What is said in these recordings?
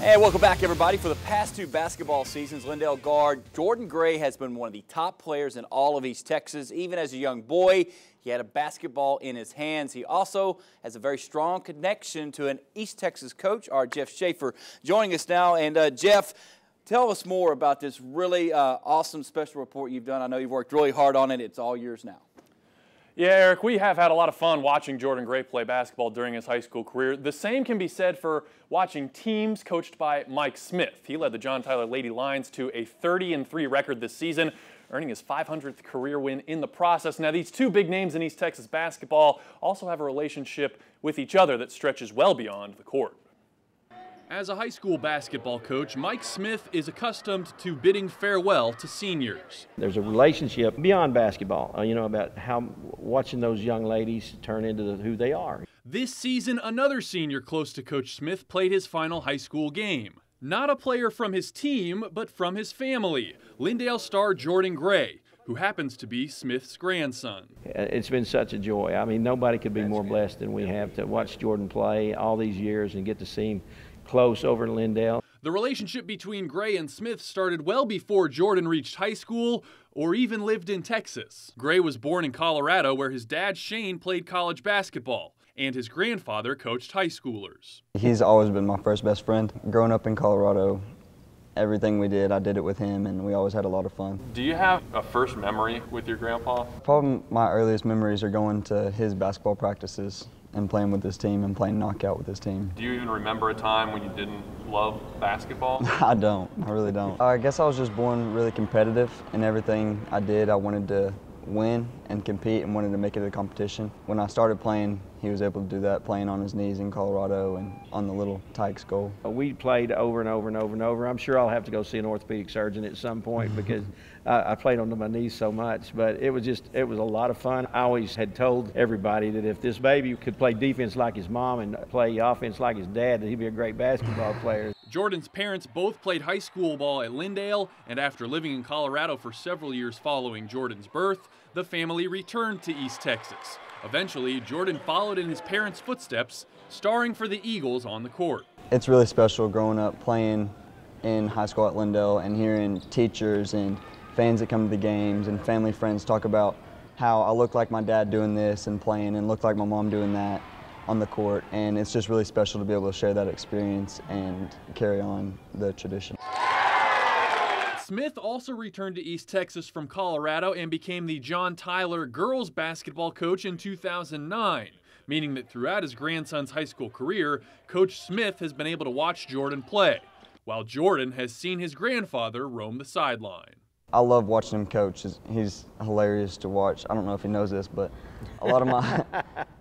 And welcome back, everybody. For the past two basketball seasons, Lindale guard Jordan Gray has been one of the top players in all of East Texas. Even as a young boy, he had a basketball in his hands. He also has a very strong connection to an East Texas coach, our Jeff Schaefer, joining us now. And Jeff, tell us more about this really awesome special report you've done. I know you've worked really hard on it. It's all yours now. Yeah, Eric, we have had a lot of fun watching Jordan Gray play basketball during his high school career. The same can be said for watching teams coached by Mike Smith. He led the John Tyler Lady Lions to a 30-3 record this season, earning his 500th career win in the process. Now, these two big names in East Texas basketball also have a relationship with each other that stretches well beyond the court. As a high school basketball coach, Mike Smith is accustomed to bidding farewell to seniors. There's a relationship beyond basketball, about how watching those young ladies turn into who they are. This season, another senior close to Coach Smith played his final high school game. Not a player from his team, but from his family, Lindale star Jordan Gray, who happens to be Smith's grandson. It's been such a joy. I mean, nobody could be more blessed than we have to watch Jordan play all these years and get to see him close over in Lindale. The relationship between Gray and Smith started well before Jordan reached high school or even lived in Texas. Gray was born in Colorado, where his dad, Shane, played college basketball, and his grandfather coached high schoolers. He's always been my first best friend. Growing up in Colorado, everything we did, I did it with him, and we always had a lot of fun. Do you have a first memory with your grandpa? Probably my earliest memories are going to his basketball practices and playing with his team and playing knockout with his team. Do you even remember a time when you didn't love basketball? I don't. I really don't. I guess I was just born really competitive in everything I did. I wanted to win and compete and wanted to make it a competition. When I started playing, he was able to do that, playing on his knees in Colorado and on the little Tykes goal. We played over and over and over and over. I'm sure I'll have to go see an orthopedic surgeon at some point because I played on my knees so much, but it was a lot of fun. I always had told everybody that if this baby could play defense like his mom and play offense like his dad, that he'd be a great basketball player. Jordan's parents both played high school ball at Lindale, and after living in Colorado for several years following Jordan's birth, the family returned to East Texas. Eventually, Jordan followed in his parents' footsteps, starring for the Eagles on the court. It's really special growing up playing in high school at Lindale and hearing teachers and fans that come to the games and family friends talk about how I look like my dad doing this and playing and look like my mom doing that on the court, and it's just really special to be able to share that experience and carry on the tradition. Smith also returned to East Texas from Colorado and became the John Tyler girls basketball coach in 2009, meaning that throughout his grandson's high school career, Coach Smith has been able to watch Jordan play, while Jordan has seen his grandfather roam the sideline. I love watching him coach. He's hilarious to watch. I don't know if he knows this, but a lot of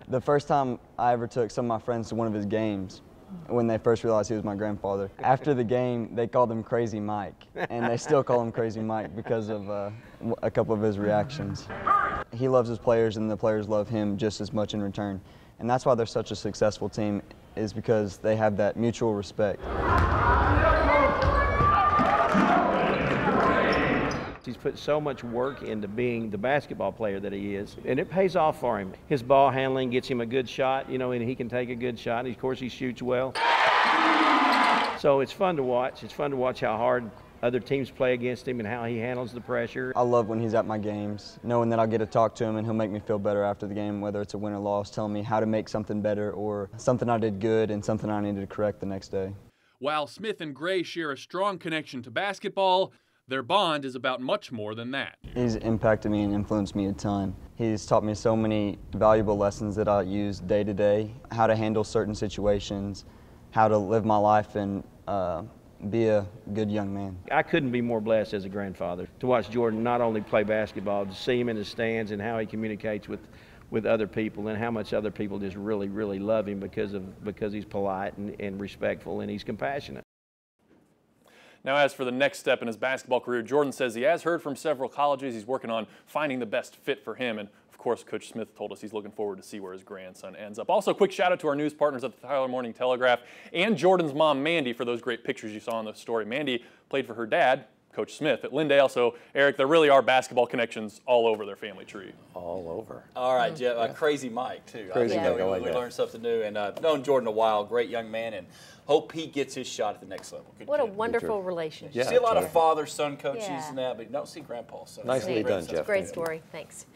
the first time I ever took some of my friends to one of his games, when they first realized he was my grandfather. After the game, they called him Crazy Mike, and they still call him Crazy Mike because of a couple of his reactions. He loves his players, and the players love him just as much in return. And that's why they're such a successful team, is because they have that mutual respect. He's put so much work into being the basketball player that he is, and it pays off for him. His ball handling gets him a good shot, and he can take a good shot, and of course he shoots well. So it's fun to watch. It's fun to watch how hard other teams play against him and how he handles the pressure. I love when he's at my games, knowing that I'll get to talk to him and he'll make me feel better after the game, whether it's a win or loss, telling me how to make something better or something I did good and something I needed to correct the next day. While Smith and Gray share a strong connection to basketball, their bond is about much more than that. He's impacted me and influenced me a ton. He's taught me so many valuable lessons that I use day to day, how to handle certain situations, how to live my life and be a good young man. I couldn't be more blessed as a grandfather to watch Jordan not only play basketball, to see him in the stands and how he communicates with other people and how much other people just really, really love him because he's polite and respectful and he's compassionate. Now, as for the next step in his basketball career, Jordan says he has heard from several colleges. He's working on finding the best fit for him. And, of course, Coach Smith told us he's looking forward to see where his grandson ends up. Also, a quick shout-out to our news partners at the Tyler Morning Telegraph and Jordan's mom, Mandy, for those great pictures you saw in the story. Mandy played for her dad, Coach Smith at Lindale. So, Eric, there really are basketball connections all over their family tree. All over. All right, Jeff, Crazy Mike, too. Crazy Mike, I like we that. learned something new. And known Jordan a while, great young man, and hope he gets his shot at the next level. Good What a kid. wonderful relationship. You see a lot of terrific. father-son coaches Yeah. and that, but you don't see grandpa. So Nicely great done, stuff. Jeff. Great story. Thanks.